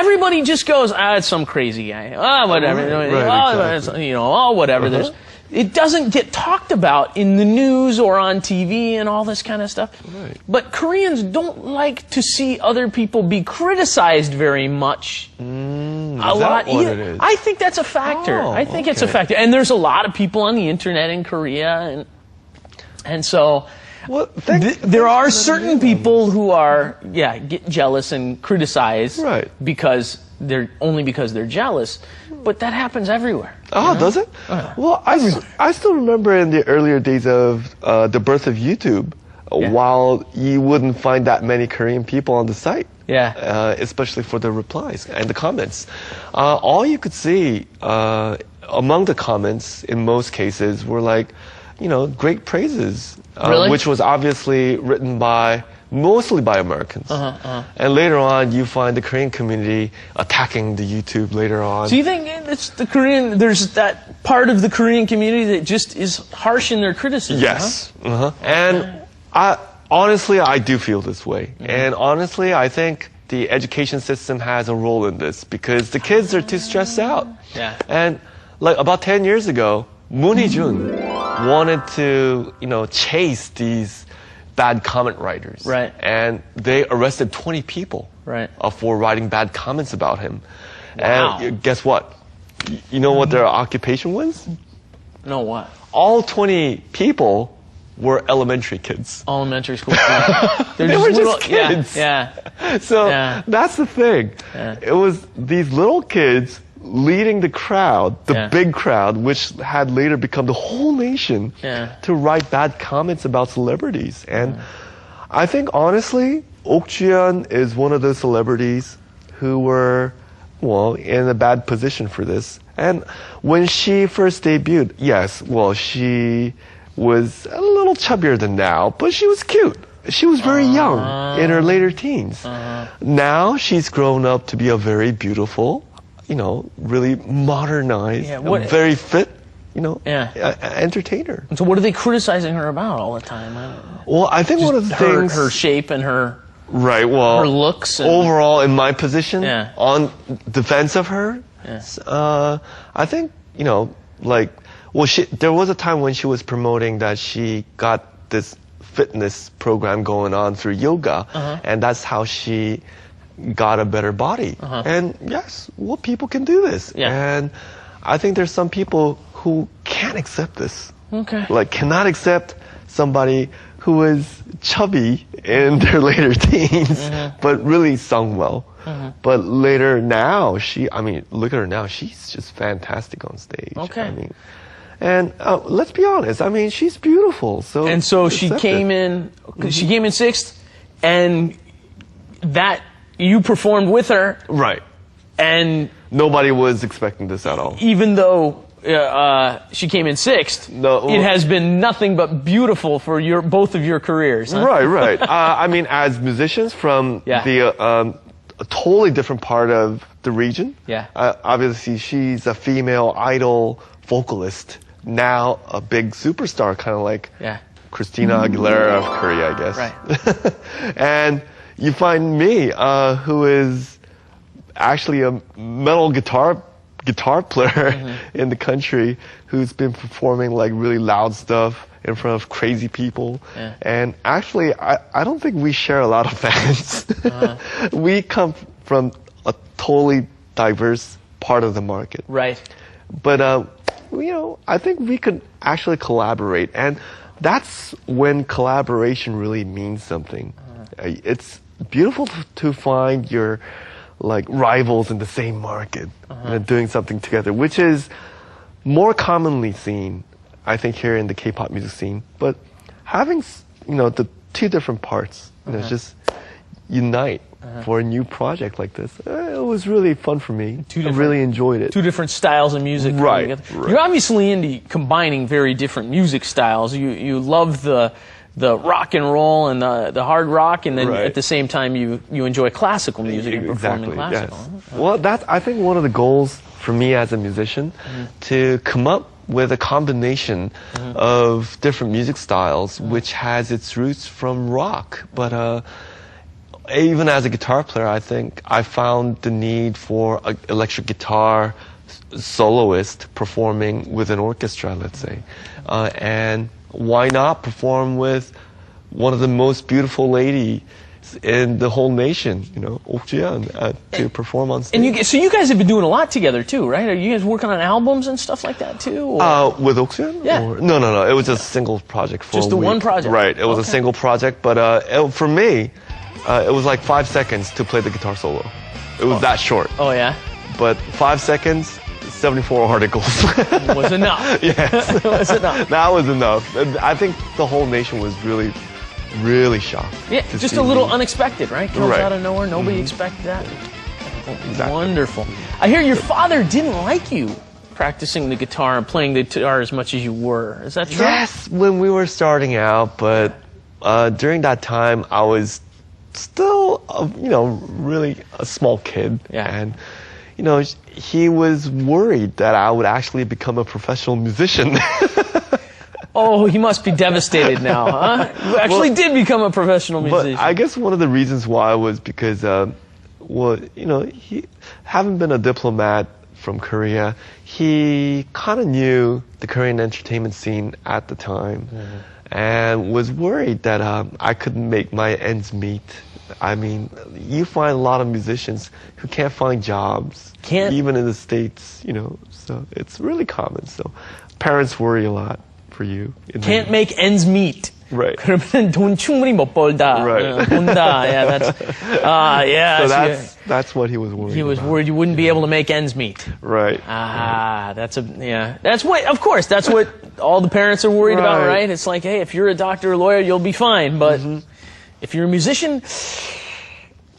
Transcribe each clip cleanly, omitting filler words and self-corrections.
everybody just goes, it's some crazy guy. Whatever. Exactly. Whatever. It doesn't get talked about in the news or on TV and all this kind of stuff. Right. But Koreans don't like to see other people be criticized very much. Is that what it is? I think that's a factor. I think it's a factor. And there's a lot of people on the internet in Korea, and so there are certain people who are get jealous and criticize because they're jealous. But that happens everywhere. Oh, does it? Well, I still remember in the earlier days of the birth of YouTube, while you wouldn't find that many Korean people on the site. Especially for the replies and the comments. All you could see among the comments in most cases were like, great praises. Which was obviously written mostly by Americans. And later on, you find the Korean community attacking the YouTube later on. Do you think it's there's that part of the Korean community that just is harsh in their criticism? Yes. And honestly, I do feel this way. And honestly, I think the education system has a role in this because the kids are too stressed out. And like about 10 years ago, Moon Hee-jun wanted to, chase these bad comment writers. And they arrested 20 people for writing bad comments about him. Wow. And guess what? You know what their occupation was? No, what? All 20 people were elementary kids. Elementary school kids. They were just kids. So that's the thing. It was these little kids leading the crowd, the big crowd, which had later become the whole nation, to write bad comments about celebrities. And I think, honestly, Ok Ji-yeon is one of those celebrities who were, in a bad position for this. And when she first debuted, she was a little chubbier than now, but she was cute. She was very young in her later teens. Now she's grown up to be a very beautiful, really modernized, very fit, entertainer. And so what are they criticizing her about all the time? Well, I think one of the things... Her shape and her... her looks. Overall, in my position, on defense of her, I think, there was a time when she was promoting that she got this fitness program going on through yoga, and that's how she got a better body. And yes, people can do this. And I think there's some people who can't accept this. Cannot accept somebody who is chubby in their later teens, but really sung well. But later now, look at her now, she's just fantastic on stage. And let's be honest, she's beautiful. So she came in sixth, and that you performed with her. And nobody was expecting this at all. Even though she came in sixth, it has been nothing but beautiful for both of your careers. Right. As musicians from a totally different part of the region. Obviously, she's a female idol vocalist. Now a big superstar, kind of like Christina Aguilera of Korea, I guess. And you find me, who is actually a metal guitar player in the country, who's been performing like really loud stuff in front of crazy people. And actually, I don't think we share a lot of fans. We come from a totally diverse part of the market. But, I think we could actually collaborate. And that's when collaboration really means something. It's beautiful to find your rivals in the same market doing something together, which is more commonly seen, I think, here in the K-pop music scene. But having, the two different parts, just unite for a new project like this, it was really fun for me. I really enjoyed it. Two different styles of music. You're obviously into combining very different music styles. You love the rock and roll and the hard rock, and then at the same time you enjoy classical music and performing classical. Well, that's, I think, one of the goals for me as a musician, to come up with a combination of different music styles which has its roots from rock, but even as a guitar player, I think I found the need for an electric guitar soloist performing with an orchestra, let's say. And why not perform with one of the most beautiful ladies in the whole nation, Ok Jian, to perform on stage. And so you guys have been doing a lot together too, right? Are you guys working on albums and stuff like that too? With Ok Jian? Yeah. No. It was just a single project for just the one project? Right. It was a single project, but for me, it was like 5 seconds to play the guitar solo. It was that short. Oh, yeah? But 5 seconds, 74 articles. Was enough. Yes. It was enough. That was enough. I think the whole nation was really, really shocked. Yeah, just a little unexpected, right? Comes right. out of nowhere. Nobody expected that. Exactly. Wonderful. I hear your father didn't like you practicing the guitar and playing the guitar as much as you were. Is that true? Yes, when we were starting out, but during that time, I was still, really a small kid. Yeah. And, he was worried that I would actually become a professional musician. Oh, he must be devastated now, huh? You actually did become a professional musician. But I guess one of the reasons why was because, he having been a diplomat from Korea, he kind of knew the Korean entertainment scene at the time, and was worried that I couldn't make my ends meet. I mean, you find a lot of musicians who can't find jobs, even in the States, so it's really common. So parents worry a lot for you. Can't make ends meet. Right. 그러면 돈 충분히 못 벌다. Right. 본다. Yeah, so that's what he was worried about. He was worried you wouldn't be able to make ends meet. Right. That's what, of course, that's what all the parents are worried about, right? It's like, hey, if you're a doctor or lawyer, you'll be fine, but if you're a musician...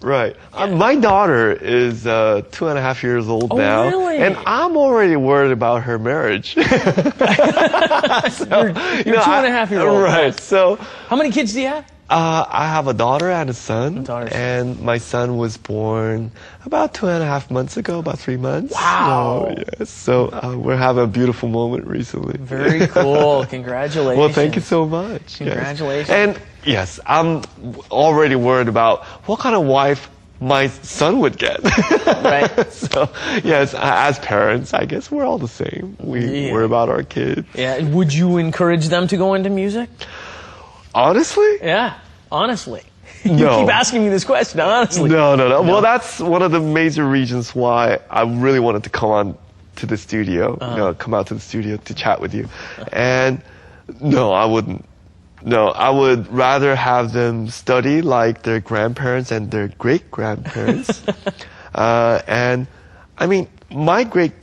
Right. My daughter is 2.5 years old now. Really? And I'm already worried about her marriage. You're 2.5-year-old. Right. So, how many kids do you have? I have a daughter and a son. And my son was born about 2.5 months ago, about 3 months. Wow. Yes. So we're having a beautiful moment recently. Very cool. Congratulations. Well, thank you so much. Congratulations. Yes. And yes, I'm already worried about what kind of wife my son would get. Right. So, yes, as parents, I guess we're all the same. We worry about our kids. Yeah. Would you encourage them to go into music? Honestly? Yeah. Honestly. No. You keep asking me this question, honestly. No. Well, that's one of the major reasons why I really wanted to come on to the studio, come out to the studio to chat with you. And no, I wouldn't. No, I would rather have them study like their grandparents and their great-grandparents. And I mean, my great